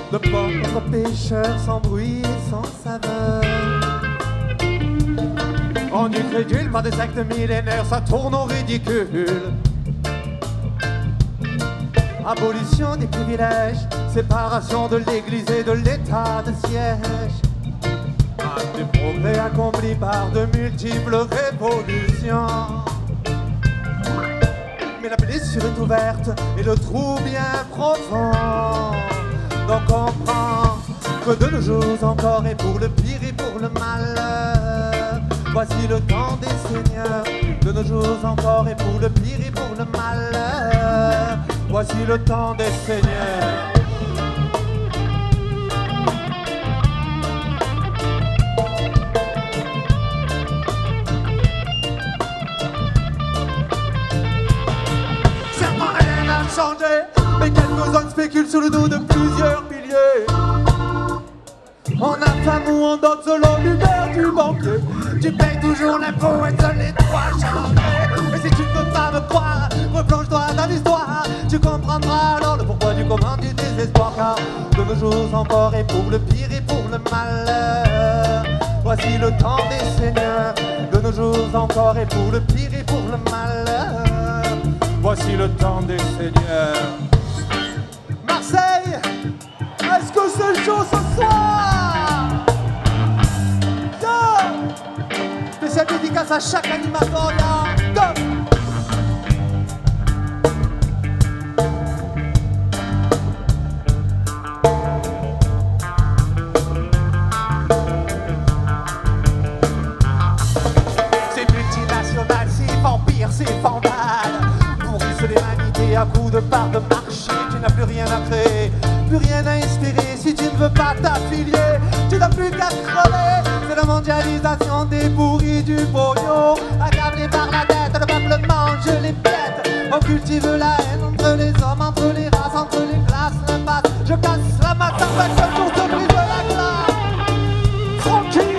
De pauvres pêcheurs sans bruit et sans saveur, rendus crédules par des actes millénaires, ça tourne au ridicule. Abolition des privilèges, séparation de l'église et de l'état de siège. Des progrès accomplis par de multiples révolutions. Mais la blessure est ouverte et le trou bien profond. Donc on comprend que de nos jours encore et pour le pire et pour le malheur. Voici le temps des seigneurs, de nos jours encore et pour le pire et pour le malheur. Voici le temps des seigneurs. Mais quelques-uns spéculent sur le dos de plusieurs piliers. On a faim ou on donne selon l'humeur du banquier. Tu payes toujours l'impôt et seuls les droits changent. Et si tu ne peux pas me croire, replonge-toi dans l'histoire. Tu comprendras alors le pourquoi du comment du désespoir. Car de nos jours encore et pour le pire et pour le malheur. Voici le temps des seigneurs. De nos jours encore et pour le pire et pour le malheur. Voici le temps des seigneurs. Marseille, est-ce que c'est chaud ce soir? Go! Spéciale dédicace à chaque animateur, go! C'est multinational, c'est vampire, c'est vandale. L'humanité à coups de part de marché, tu n'as plus rien à créer, plus rien à espérer. Si tu ne veux pas t'affilier, tu n'as plus qu'à crever. C'est la mondialisation des pourris du pognon. Accablé par la dette, le peuple mange les bêtes. On cultive la haine entre les hommes, entre les races, entre les classes, l'impasse. Je casse la masse avec le tour de brise de la glace. Tranquille.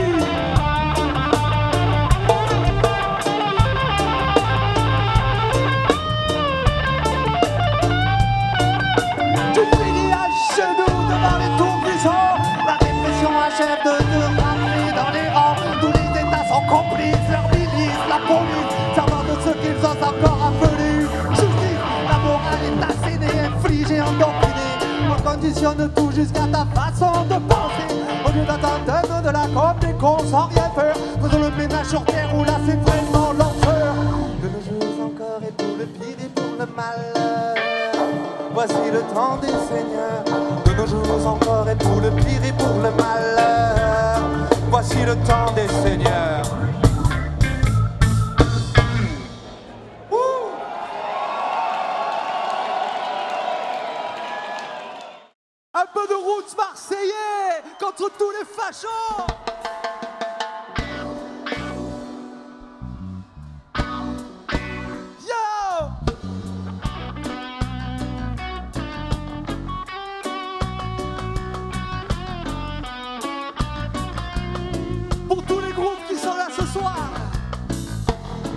Achève de te ramener dans les rangs. Tous les états sont complices, leur milice, la police, servant de ce qu'ils ont encore appelé justice. La morale est assénée, infligée, endoctrinée. On conditionne tout jusqu'à ta façon de penser. Au lieu d'attendre de la com des cons sans rien faire, faisons le ménage sur terre où là c'est vraiment l'enfer. De nos jours encore et pour le pire et pour le malheur. Voici le temps des seigneurs. De nos jours encore et pour le pire et pour le malheur. Voici le temps des seigneurs. Un peu de roots marseillais contre tous les fachos.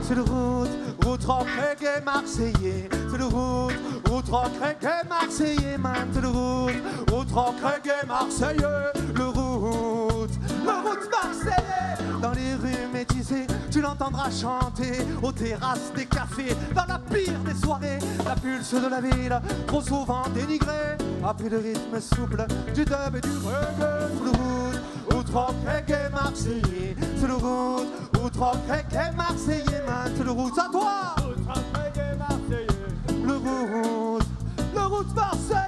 C'est le route rock reggae marseillais. C'est le route rock reggae marseillais, man. C'est le route rock reggae marseillais. Le route marseillais. Dans les rues métissées, tu l'entendras chanter aux terrasses des cafés. Dans la pire des soirées, la pulse de la ville, trop souvent dénigrée. Après le rythme souple du dub et du reggae. reggae marseillais, c'est le route, reggae marseillais, man, c'est le route à toi. Reggae marseillais, le route marseillais.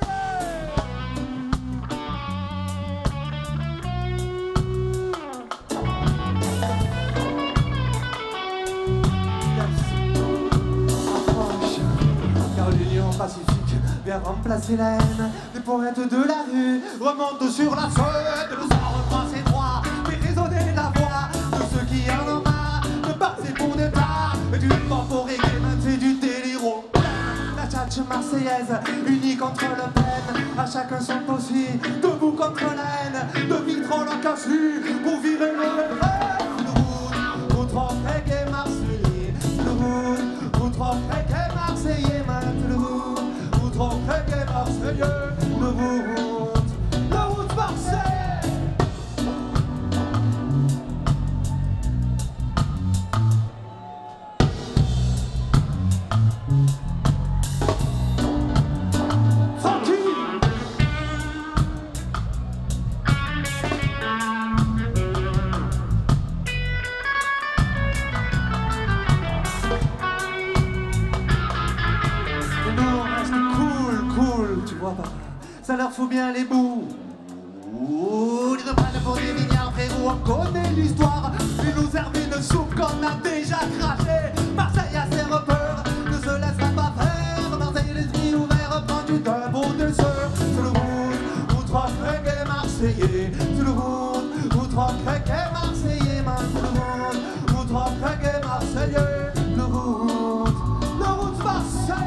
Car l'union pacifique vient remplacer la haine. Les poètes de la rue remontent sur la Seine. Nous en reprend ses droits, fait résonner la voix de ceux qui en ont marre de passer pour des tas. Et du pop au reggae, c'est du déliro. La tchatche marseillaise, unie contre le peine. À chacun son possible, debout contre la haine. De vitrons l'ont cachu pour virer le rêve. Le route reggae marseillais. Le route reggae marseillais, man. Le route reggae marseillais. Le route marseillais. Ça leur fout bien les bouts. Ils nous prennent pour des vignards, frérot, on connaît l'histoire. Ils nous servent une soupe qu'on a déjà crachée. Marseille a ses repères, ne se laissera pas faire. Marseille l'esprit ouvert, pendu d'un beau de sœur. C'est le route reggae marseillais. C'est le route reggae marseillais, man. C'est le route reggae marseillais. Le route marseillais.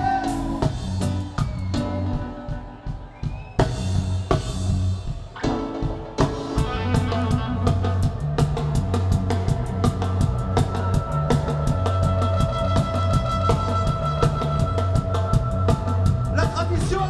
La tradition,